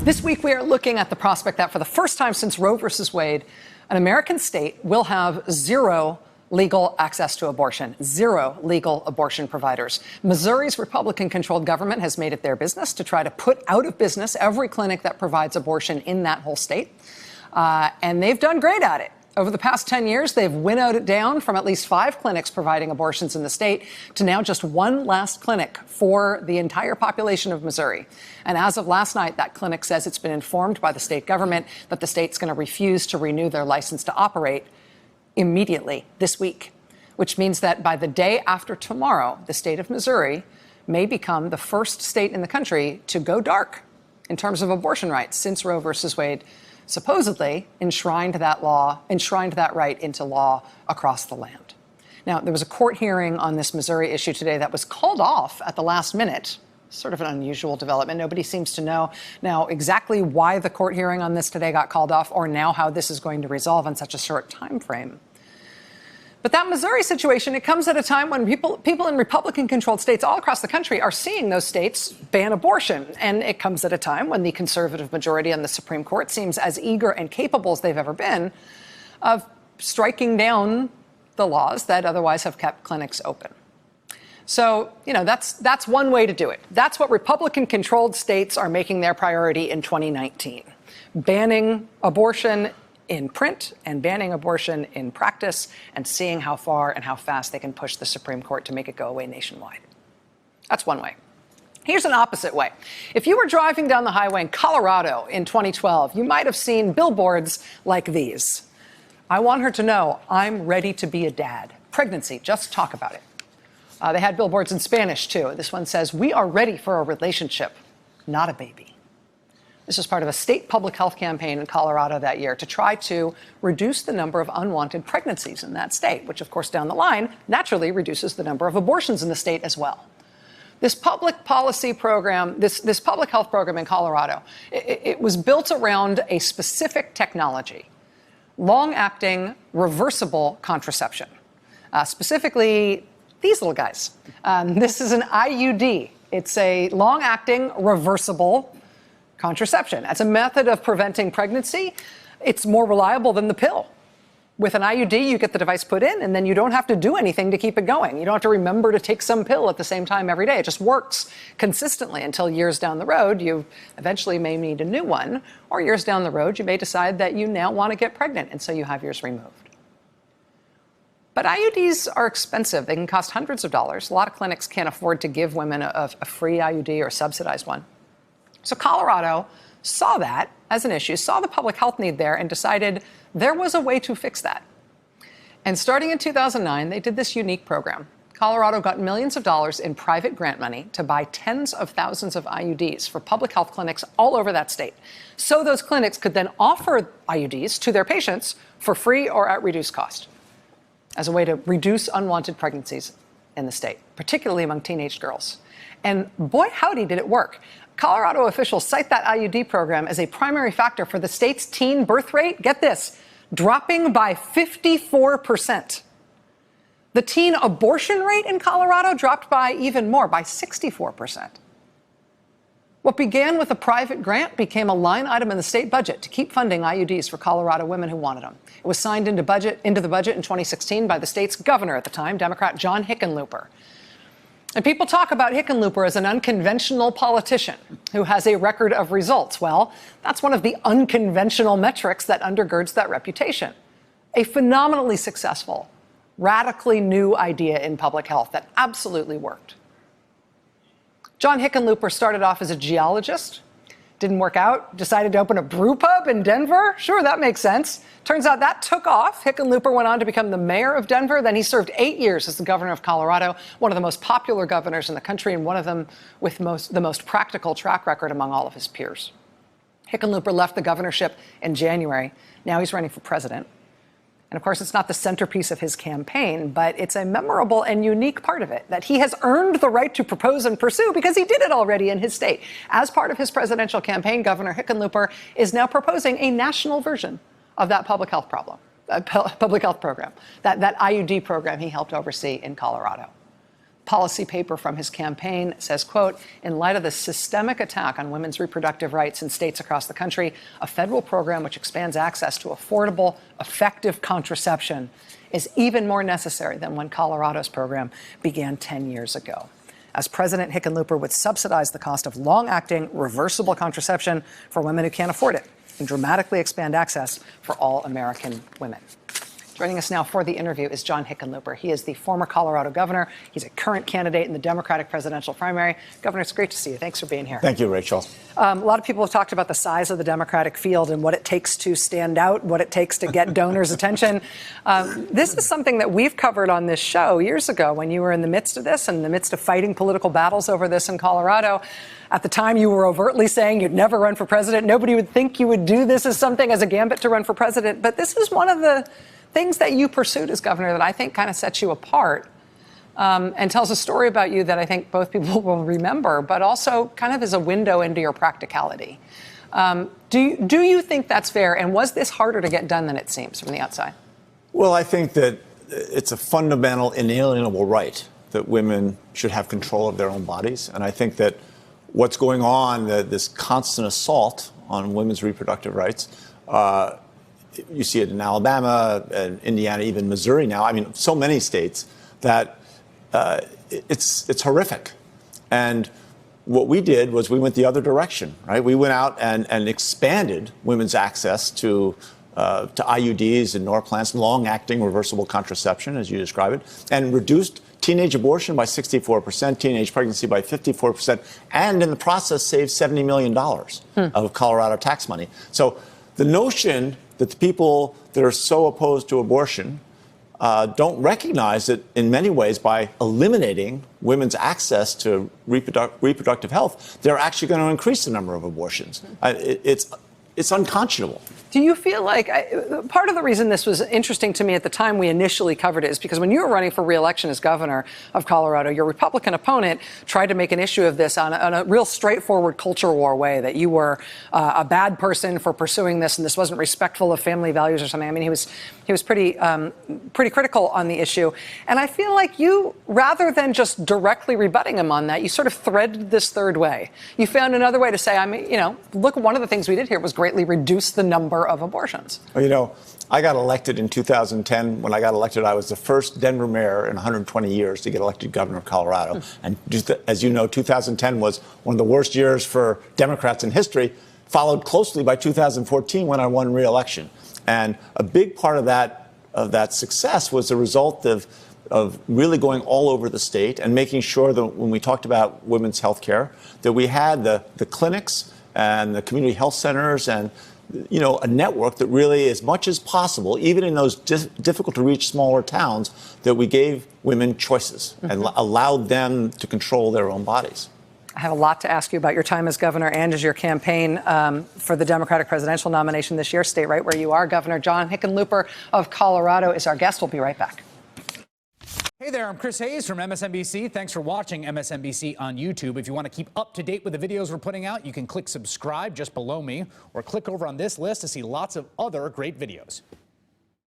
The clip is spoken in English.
This week, we are looking at the prospect that for the first time since Roe versus Wade, an American state will have zero legal access to abortion, zero legal abortion providers. Missouri's Republican-controlled government has made it their business to try to put out of business every clinic that provides abortion in that whole state. And they've done great at it. Over the past 10 years, they've winnowed it down from at least 5 clinics providing abortions in the state to now just one last clinic for the entire population of Missouri. And as of last night, that clinic says it's been informed by the state government that the state's going to refuse to renew their license to operate immediately this week, which means that by the day after tomorrow, the state of Missouri may become the first state in the country to go dark in terms of abortion rights since Roe versus Wade supposedly enshrined that right into law across the land. Now, there was a court hearing on this Missouri issue today that was called off at the last minute. Sort of an unusual development. Nobody seems to know now exactly why the court hearing on this today got called off, or now how this is going to resolve in such a short time frame. But that Missouri situation, it comes at a time when people in Republican-controlled states all across the country are seeing those states ban abortion. And it comes at a time when the conservative majority on the Supreme Court seems as eager and capable as they've ever been of striking down the laws that otherwise have kept clinics open. So, that's one way to do it. That's what Republican-controlled states are making their priority in 2019. Banning abortion in print and banning abortion in practice, and seeing how far and how fast they can push the Supreme Court to make it go away nationwide. That's one way. Here's an opposite way. If you were driving down the highway in Colorado in 2012, you might have seen billboards like these. I want her to know I'm ready to be a dad. Pregnancy, just talk about it. They had billboards in Spanish, too. This one says, "We are ready for a relationship, not a baby." This is part of a state public health campaign in Colorado that year to try to reduce the number of unwanted pregnancies in that state, which, of course, down the line, naturally reduces the number of abortions in the state as well. This public policy program, this public health program in Colorado, it was built around a specific technology, long-acting, reversible contraception, specifically these little guys. This is an IUD. It's a long-acting, reversible contraception. As a method of preventing pregnancy, it's more reliable than the pill. With an IUD, you get the device put in, and then you don't have to do anything to keep it going. You don't have to remember to take some pill at the same time every day. It just works consistently until years down the road, you eventually may need a new one, or years down the road, you may decide that you now want to get pregnant, and so you have yours removed. But IUDs are expensive. They can cost hundreds of dollars. A lot of clinics can't afford to give women a free IUD or a subsidized one. So Colorado saw that as an issue, saw the public health need there, and decided there was a way to fix that. And starting in 2009, they did this unique program. Colorado got millions of dollars in private grant money to buy tens of thousands of IUDs for public health clinics all over that state. So those clinics could then offer IUDs to their patients for free or at reduced cost, as a way to reduce unwanted pregnancies in the state, particularly among teenage girls. And boy, howdy, did it work. Colorado officials cite that IUD program as a primary factor for the state's teen birth rate, get this, dropping by 54%. The teen abortion rate in Colorado dropped by even more, by 64%. What began with a private grant became a line item in the state budget to keep funding IUDs for Colorado women who wanted them. It was signed into the budget in 2016 by the state's governor at the time, Democrat John Hickenlooper. And people talk about Hickenlooper as an unconventional politician who has a record of results. Well, that's one of the unconventional metrics that undergirds that reputation. A phenomenally successful, radically new idea in public health that absolutely worked. John Hickenlooper started off as a geologist, didn't work out, decided to open a brew pub in Denver. Sure, that makes sense. Turns out that took off. Hickenlooper went on to become the mayor of Denver. Then he served 8 years as the governor of Colorado, one of the most popular governors in the country, and one of them with the most practical track record among all of his peers. Hickenlooper left the governorship in January. Now he's running for president. And of course, it's not the centerpiece of his campaign, but it's a memorable and unique part of it, that he has earned the right to propose and pursue because he did it already in his state. As part of his presidential campaign, Governor Hickenlooper is now proposing a national version of that public health program, that IUD program he helped oversee in Colorado. policy paper from his campaign says, quote, in light of the systemic attack on women's reproductive rights in states across the country, a federal program which expands access to affordable, effective contraception is even more necessary than when Colorado's program began 10 years ago. As President Hickenlooper would subsidize the cost of long-acting, reversible contraception for women who can't afford it and dramatically expand access for all American women. Joining us now for the interview is John Hickenlooper. He is the former Colorado governor. He's a current candidate in the Democratic presidential primary. Governor, it's great to see you. Thanks for being here. Thank you, Rachel. A lot of people have talked about the size of the Democratic field and what it takes to stand out, what it takes to get donors' attention. This is something that we've covered on this show years ago when you were in the midst of this, in the midst of fighting political battles over this in Colorado. At the time, you were overtly saying you'd never run for president. Nobody would think you would do this as something as a gambit to run for president. But this is one of the things that you pursued as governor that I think kind of sets you apart and tells a story about you that I think both people will remember, but also kind of is a window into your practicality. Do you think that's fair? And was this harder to get done than it seems from the outside? Well, I think that it's a fundamental, inalienable right that women should have control of their own bodies. And I think that what's going on, this constant assault on women's reproductive rights, you see it in Alabama and Indiana, even Missouri now. I mean, so many states that it's horrific. And what we did was we went the other direction, right? We went out and expanded women's access to IUDs and Norplans, long-acting reversible contraception, as you describe it, and reduced teenage abortion by 64%, teenage pregnancy by 54%, and in the process saved $70 million of Colorado tax money. So the notion that the people that are so opposed to abortion don't recognize that in many ways by eliminating women's access to reproductive health, they're actually going to increase the number of abortions. It's unconscionable. Do you feel like part of the reason this was interesting to me at the time we initially covered it is because when you were running for re-election as governor of Colorado, your Republican opponent tried to make an issue of this on a real straightforward culture war way, that you were a bad person for pursuing this and this wasn't respectful of family values or something. I mean, he was pretty critical on the issue. And I feel like you, rather than just directly rebutting him on that, you sort of threaded this third way. You found another way to say, look, one of the things we did here was greatly reduce the number of abortions. Well, I got elected in 2010. When I got elected, I was the first Denver mayor in 120 years to get elected governor of Colorado. And just as you know, 2010 was one of the worst years for Democrats in history, followed closely by 2014 when I won re-election. And a big part of that success was the result of really going all over the state and making sure that when we talked about women's health care, that we had the clinics and the community health centers and a network that really, as much as possible, even in those difficult to reach smaller towns, that we gave women choices and allowed them to control their own bodies. I have a lot to ask you about your time as governor and as your campaign for the Democratic presidential nomination this year. Stay right where you are. Governor John Hickenlooper of Colorado is our guest. We'll be right back. Hey there, I'm Chris Hayes from MSNBC. Thanks for watching MSNBC on YouTube. If you want to keep up to date with the videos we're putting out, you can click subscribe just below me or click over on this list to see lots of other great videos.